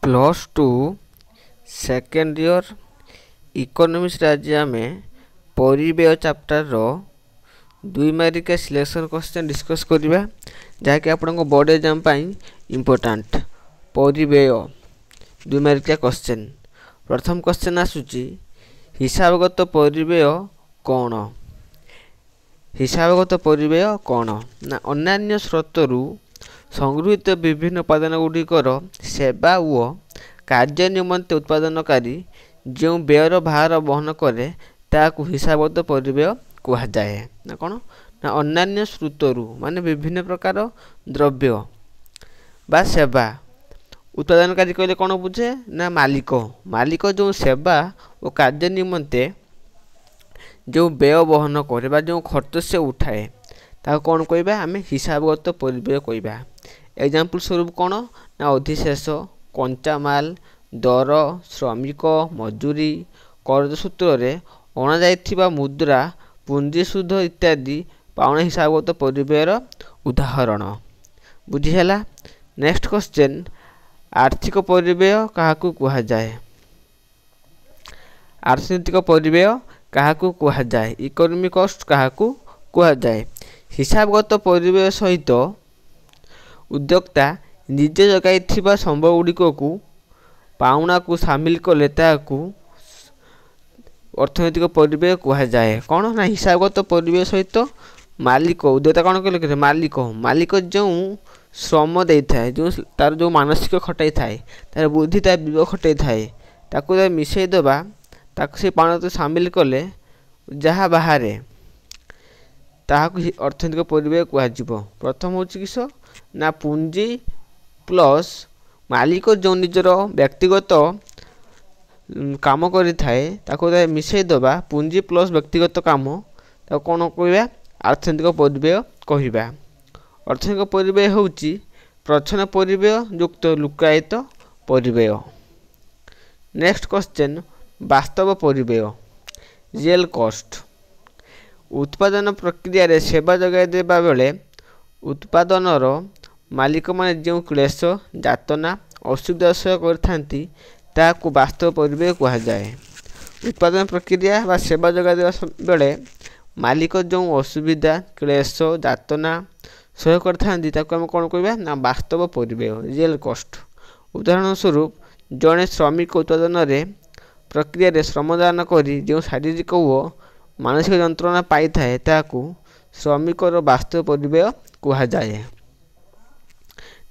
+2 second year economics आज आम परिव्यय चैप्टर रो 2 मार्किया सिलेक्शन क्वेश्चन डिस्कस करवा जहाँकि आपण बोर्ड एग्जाम इम्पोर्टेंट परिव्यय 2 मार्किया क्वेश्चन। प्रथम क्वेश्चन आसूची हिसाबगत परिव्यय कौन। हिसाबगत परिव्यय कौन ना अन्य स्रोतरू संगृहीत विभिन्न उपादान गुड़िकर सेवा व कार्य निमंते उत्पादनकारी जो व्ययर भार वहन करे ताकू हिसाबगत परिव्यय कहुए ना कौन ना अन्य स्रोतरू माने विभिन्न प्रकार द्रव्य बा सेवा उत्पादनकारी कहले कौन बुझे ना मालिक मालिक जो सेवा और कार्य निमंते जो व्यय वहन करे जो खर्च से उठाए ताको कौन कहबा आमे हिसाबगत परिव्यय कहबा। एग्जाम्पल स्वरूप कौन ना अधिशेष कंचामाल दर श्रमिक मजूरी कर्ज सूत्र रे अणा जाइथिबा मुद्रा पुंजी सुध इत्यादि पाउना हिसाबगत परिव्ययर उदाहरण बुझीहेला। नेक्स्ट क्वेश्चन आर्थिक परिव्यय काहाकू कुहा जाए। अर्थनैतिक परिव्यय काहाकू कुहा जाए। इकोनॉमिक कॉस्ट काहाकू कुहा जाए। हिसाबगत परिव्यय सहित उद्योक्ता निजे जगाई संभव गुड़िक पाउना को सामिल कले ताकू अर्थनैतिक परिव्यय कुहा जाए। कौन ना हिसाबगत परिव्यय सहित मालिक उद्योक्ता कौन कले मालिक मालिक जो श्रम दे थाए जो तार जो मानसिक खटाई थाए तार बुद्धि तार विवेक खटाई थाए ताकू मिसई दबा ताकू से पाउना तो सामिल कले जहाँ बाहर ताहाकू अर्थनैतिक परिव्यय कहुए। प्रथम हूँ किस ना पुंजी प्लस मालिक जो निजर व्यक्तिगत काम करि थाए ताको मिसई दबा पुंजी प्लस व्यक्तिगत काम ताको कौन कहबा अर्थनैतिक परिव्यय कहबा। अर्थनैतिक परिव्यय होउची प्रच्छन्न परिव्यय युक्त लुकायित परिव्यय। नेक्स्ट क्वेश्चन वास्तव परिव्यय रियल कॉस्ट। उत्पादन प्रक्रिया रे सेवा जगाई देबा बेले उत्पादनर मालिक माने जो क्लेश यातना असुविधा सह करथांती ताकू वास्तव परिव्यय कहा जाए। उत्पादन प्रक्रिया बा सेवा जगाई देबा बेले मालिक जो असुविधा क्लेश यातना सह करथांती ताकू हम कौन कहबा ना वास्तव परिव्यय रियल कॉस्ट। उदाहरण स्वरूप जड़े श्रमिक उत्पादन रे प्रक्रिया रे श्रमदान करी जो शारीरिक व मानसिक जंत्रणा पाई थाए ताकू श्रमिकर वास्तव परिव्यय कहा जाए।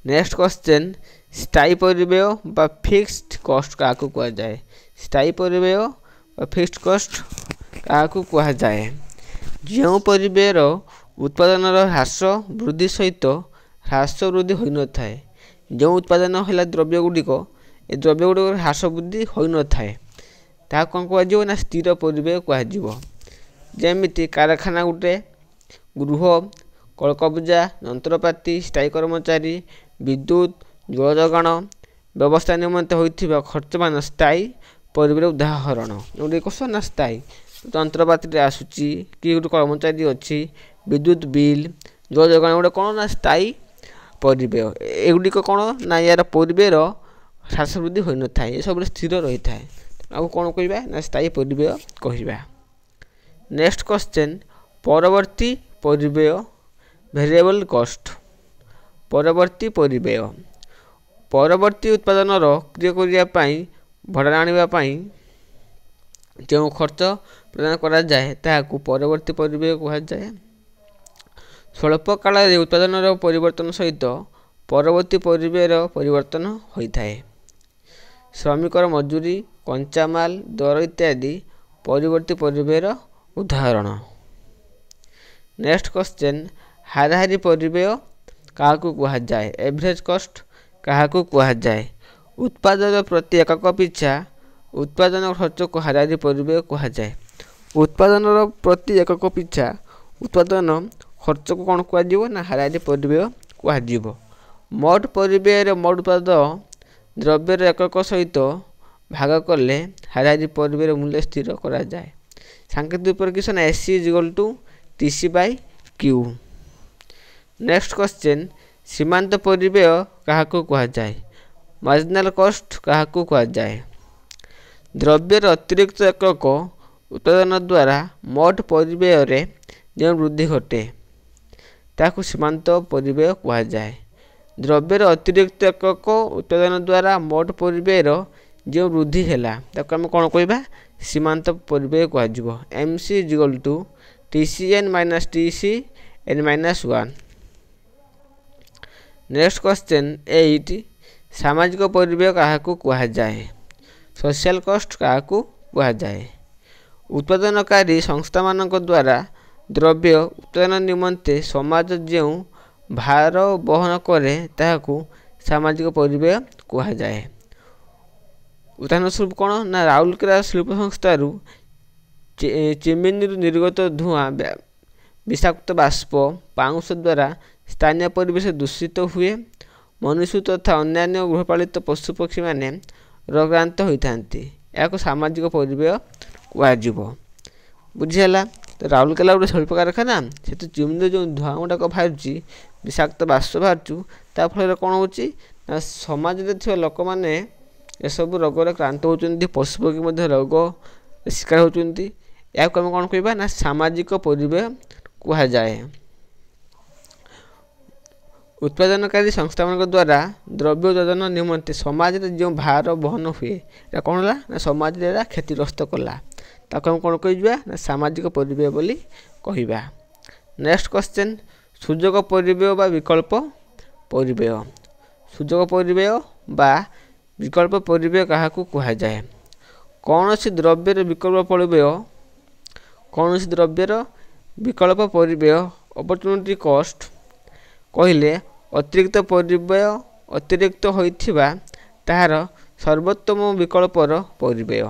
नेक्स्ट क्वेश्चन स्थायी परिव्यय बा फिक्स्ड कॉस्ट काकू कहा जाए। स्थायी परिव्यय बा फिक्स्ड कॉस्ट काकू कहा जाए जो परिव्ययर उत्पादनर ह्रास वृद्धि सहित ह्रास वृद्धि होई न थाए। जो उत्पादन है द्रव्य गुड़िक ए द्रव्य गुड़िक ह्रास वृद्धि होई न थाए ता कौन कह ना स्थिर परिव्यय कह। जेमिति कारखाना गुटे गृह कलकबजा यंत्रपाति स्थायी कर्मचारी विद्युत जल जोगाण व्यवस्था निमंते होइथिबा खर्च मान स्थायी परिव्यय उदाहरण जोटे क्वेश्चन ना स्थायी यंत्रपाति आसूची कि गोटे कर्मचारी अच्छी विद्युत बिल जल जोगाण गोटे कौन ना स्थायी परिव्यय एगुड़िक कौन ना यार परिव्ययर ह्रास वृद्धि होई न थाए सब स्थिर रही थाए आउ कौन कहबा ना स्थायी परिव्यय कहबा। नेक्स्ट क्वेश्चन परवर्ती परिव्यय वेरिएबल कॉस्ट। परवर्ती परिव्यय परवर्ती उत्पादनर क्रय करने भड़ा आने जो खर्च प्रदान करा जाए ताकू परवर्ती परिव्यय कहा जाए। स्वल्प काल उत्पादन परिवर्तन सहित परवर्ती परिव्ययर परिवर्तन होता है। श्रमिकर मजूरी कंचामाल दर इत्यादि परवर्ती परिव्ययर उदाहरण। नेक्स्ट क्वेश्चन हाराहारी परिव्यय काहाकू कहा जाए। एवरेज कॉस्ट काहाकू कहा जाए। उत्पादन प्रति एकक पिछा उत्पादन खर्च को हाराहारी परिव्यय कहा जाए। उत्पादन प्रति एकक पिछा उत्पादन खर्च को कौन कह ना हाराहारी परिव्यय कह। मोट परिव्यय मोट उत्पादन द्रव्यर एकक सहित भाग कले हाराहारी परिव्यय मूल्य स्थिर करा जाए। सांकेतिक परिकीर्षण SC equal to TC by Q. Next question सीमांत परिव्यय काहाकू कहा जाए। मार्जिनाल कॉस्ट काहाकू कुहाଯାए द्रव्यर अतिरिक्त एकक उत्पादन द्वारा मोट परिव्यय रे जो वृद्धि घटे ताकू सीमांत परिव्यय कुहाଯାए द्रव्यर अतिरिक्त एकक उत्पादन द्वारा मोट परिव्यय जो वृद्धि है ताकू आम कौन कहवा सीमांत परिव्यय कह M C equal to T C N minus T C N minus 1। Next question 8 सामाजिक परिव्यय काहाकू कुहाଯାए सोशल कॉस्ट काहाकू कुहाଯାए उत्पादनकारी संस्था मानक द्वारा द्रव्य उत्पादन निमंते समाज जो भार बहन करे ताहाकू सामाजिक परिव्यय कुहाଯାए उदाहरण स्वरूप कौन ना राउरकेला शिल्प संस्थारू चिमिनी निर्गत धुआं विषाक्त बाष्प पाउंश द्वारा स्थानीय परिवेश दूषित हुए मनुष्य तथा अन्य गृहपालित पशुपक्षी माने रोगाक्रांत होइथांती या सामाजिक परिव्यय कह बुझीगला। तो राउरकेला गोटे शिल्प कारखाना से तो चिमिनी जो धुआं गुड़ाक बाहर विषाक्त बाष्प बाहर फल कौन हो समाज में लोक मैंने एसबू रोगर क्रांत होती पशुपक्षी रोग शिकार होती या आम कौन कहवा ना सामाजिक परिव्यय कहुए उत्पादनकारी संस्था मान द्वारा द्रव्य उत्पादन निमंते समाज में जो भार बहन हुए कौन है समाज में क्षतिग्रस्त कला ताको हम कौन कह ना सामाजिक परिव्यय बोली कहवा। नेक्स्ट क्वेश्चन सुजोग परिव्यय बा विकल्प परिव्यय सुजोग परिव्यय बा विकल्प परिव्यय काहाकू कुहाଯାए कौन सी द्रव्यर विकल्प परिव्यय कौन सी द्रव्यर विकल्प परिव्यय अपॉर्चुनिटी कॉस्ट कहले अतिरिक्त परिव्यय अतिरिक्त होइथिबा ताहार सर्वोत्तम विकल्पर परिव्यय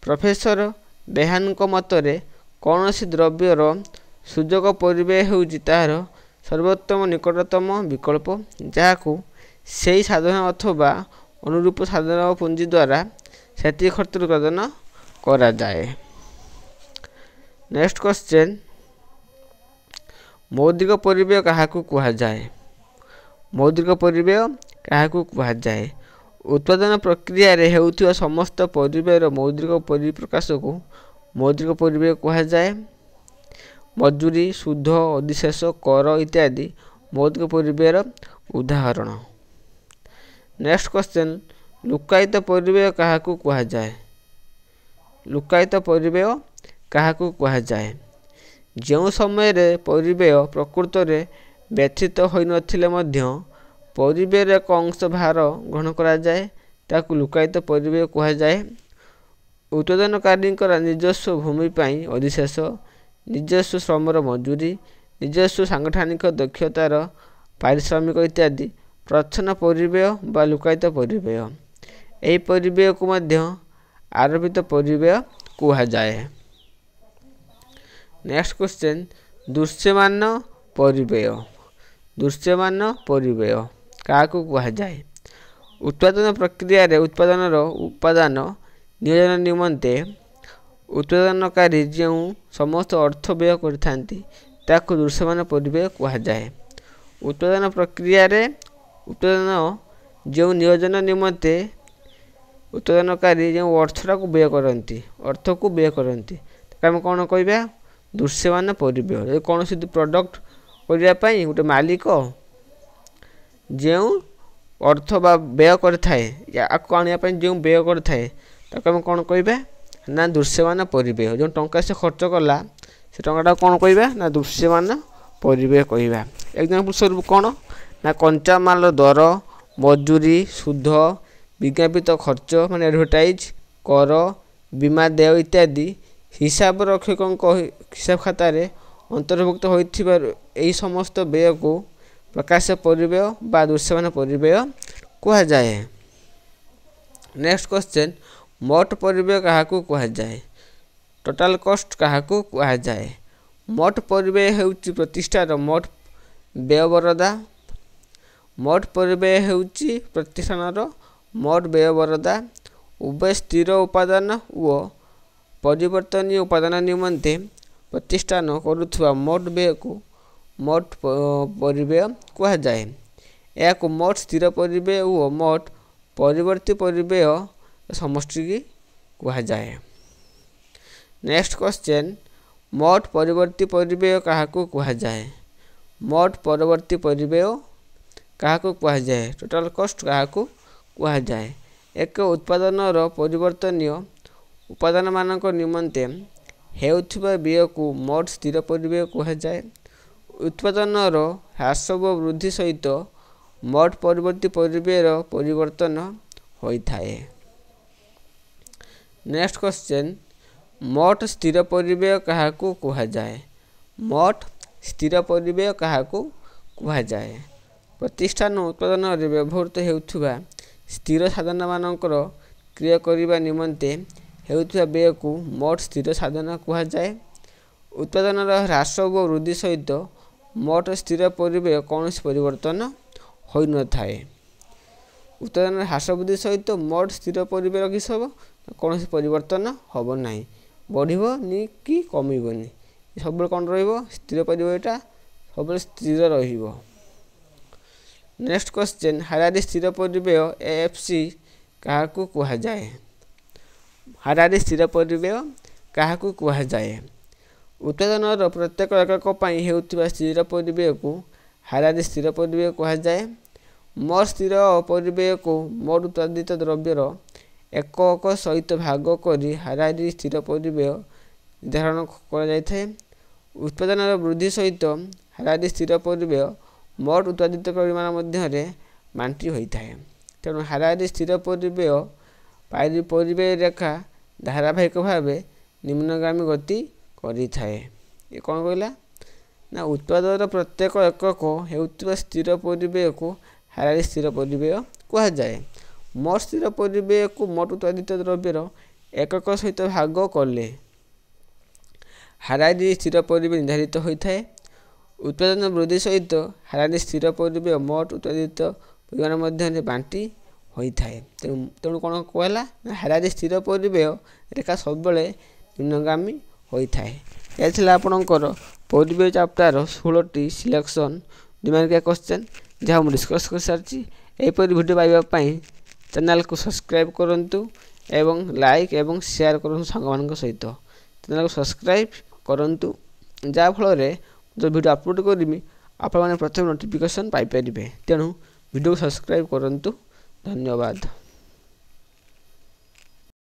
प्रोफेसर बेहानक मतरे कौन सी द्रव्यर सुजोग परिव्यय होउछि ताहार सर्वोत्तम निकटतम विकल्प जहाकू सेही साधन अथवा अनुरूप साधन पुंजी द्वारा सेती खर्च उत्पादन करा जाए। नेक्स्ट क्वेश्चन मौद्रिक परिव्यय काहाकू कुहाଯାए मौद्रिक परिव्यय काहाकू कुहाଯାए उत्पादन प्रक्रिया रे हेउथिबा समस्त परिव्ययर मौद्रिक परिप्रकाश को मौद्रिक परिव्यय कुहाଯାए मजूरी सुध अधिशेष कर इत्यादि मौद्रिक परिव्ययर उदाहरण। नेक्स्ट क्वेश्चन लुकायित परिव्यय काहाकू कुहाଯାए लुकायित परिव्यय काहाकू कुहाଯାए जो समय रे परिव्यय प्रकृत रे व्यथित होई नथिले मध्य परिव्यय एक अंश भार ग्रहण करा जाए ताकू लुकायित परिव्यय कुहाଯାए उत्पादनकारी निजस्व भूमि पाई अधिशेष निजस्व श्रमर मजूरी निजस्व सांगठनिक दक्षतार पारिश्रमिक इत्यादि प्रच्छन्न परिव्यय बा लुकायित परिव्यय एही परिव्यय को मध्य आरोपित परिव्यय कुहाଯାए। नेक्स्ट क्वेश्चन दृश्यमान परिव्यय काहाकू कुहाଯାए उत्पादन प्रक्रिया रे उत्पादन उपादान नियोजन निमंते उत्पादनकारी जो समस्त अर्थ व्यय करथांती ताकू दृश्यमान परिव्यय कुहाଯାए उत्पादन प्रक्रिया रे उत्पादन जो नियोजन निमंते उत्पादनकारी जो अर्थटा को व्यय करती अर्थ को व्यय करती आम कौन कहवा दृश्यमान परिव्यय कौन सी प्रोडक्ट करने गोटे मालिक जो अर्थ बा व्यय करने जो व्यय करें कौन कहवा ना दृश्यमान परिव्यय जो टंका से खर्च कला से टंका कौन कहवा ना दृश्यमान परिव्यय कहवा। एग्जांपल स्वरूप कौन ना कंचा माल दर मजूरी सुध विज्ञापित खर्च मान एडवर्टाइज कर बीमा देय इत्यादि हिसाब रक्षकों हिसाब खाता अंतर्भुक्त होई समस्त व्यय को प्रकाश परिव्यय बा दृश्यमान परिव्यय कुहाଯାए। नेक्स्ट क्वेश्चन मोट परिव्यय काहाकू कुहाଯାए टोटाल कॉस्ट काहाकू कुहाଯାए मोट परिव्यय हेउची प्रतिष्ठान मोट व्ययबरदा मोट परिव्यय हेउची प्रतिष्ठानर मोट व्ययबरदा उभय स्थिर उपादान व परिवर्तनीय उपादान निमंते प्रतिष्ठान करुथुवा मोट व्यय को मोट परिव्यय कुहाଯାए या मोट स्थिर परिव्यय व मोट ପରିବର୍ତ୍ତୀ ପରିବେୟ ସମଷ୍ଟି की କୁହାଯାଏ। नेक्स्ट क्वेश्चन मोट परिवर्ती परिवेय काहाकू कुहाजाए। मोट परवर्ती परिवेय काहाकू कुहाजाए। Total cost काहाकू कुहाजाए। एक उत्पादन परिवर्तनीय उपादान मानक निमंते हेउथिबा व्यय को मोट स्थिर परिवेय कुहाजाए। उत्पादन ह्रास व वृद्धि सहित मोट परिवर्ती परिवेयर परिवर्तन होइथाए। नेक्स्ट क्वेश्चन मोट स्थिर परिवेय काहाकू कुहाजाए। मोट स्थिर परिवेय काहाकू कुहाजाए। प्रतिष्ठान उत्पादन व्यवहृत हेउथुबा स्थिर साधन मानकर क्रिया करिबा निमंते हेउथुबा व्यय को मोट स्थिर साधन कुहाजाए। उत्पादन ह्रास व वृद्धि सहित मोट स्थिर परिवेय कौनसी परिवर्तन होई न थाए। उत्पादन ह्रास वृद्धि सहित मोट स्थिर परिवेय किस हम कौन परिवर्तन हम ना बढ़नी कि कमिबनी सब कौन स्थिर परिवेयटा सब स्थिर रहिबो। नेक्स्ट क्वेश्चन हाराहारी स्थिर परिवेय एएफसी काहाकू कुहाजाए। हाराहारी स्थिर परिवेय काहाकू कुहाजाए। उत्पादन प्रत्येक एकक पई हेउथिबा स्थिर परिवेय को हाराहारी स्थिर परिवेय कुहाजाए। मोट स्थिर परिवेय को मोट उत्पादित द्रव्यर एकक सहित भाग करी हाराहारी स्थिर परिवेय निर्धारण करा जायथाय। उत्पादन वृद्धि सहित हाराहारी स्थिर परिवेय मोट उत्पादित परिमाण मध्य बांटी होइथाय। तेणु हाराहारी स्थिर परिवेय परिवेय रेखा धारावाहिक भाव निम्नगामी गति करिथाय। ये कौन कहला ना उत्पादन प्रत्येक एकक हेउथिबा स्थिर परिवेय को हाराहारी स्थिर परिवेय कुहाजाए। मोट स्थिर परिवेय को मोट उत्पादित द्रव्यर एकक सहित भाग कले हाराहारी स्थिर परिवेय निर्धारित होता है। उत्पादन वृद्धि सहित हाराहारी स्थिर परिवेय मोट उत्पादित परिमाण मध्य बांटी होता है। तेणु कौन कहला हाराहारी स्थिर परिवेय रेखा सब निम्नगामी होता है। यह आपणकर परिवेय चैप्टर 16टी सिलेक्शन 2 मार्किया क्वेश्चन जहाँ मुझे डिस्कस कर सारी। यहपरी वीडियो पाइबापी चैनल को सब्सक्राइब करंतु एवं लाइक एवं शेयर करंतु सांग सहित चैनल को सब्सक्राइब करंतु जा फल जो वीडियो अपलोड करी आपण मैंने प्रथम नोटिफिकेशन पाइपर। तेणु वीडियो को सब्सक्राइब करंतु। धन्यवाद।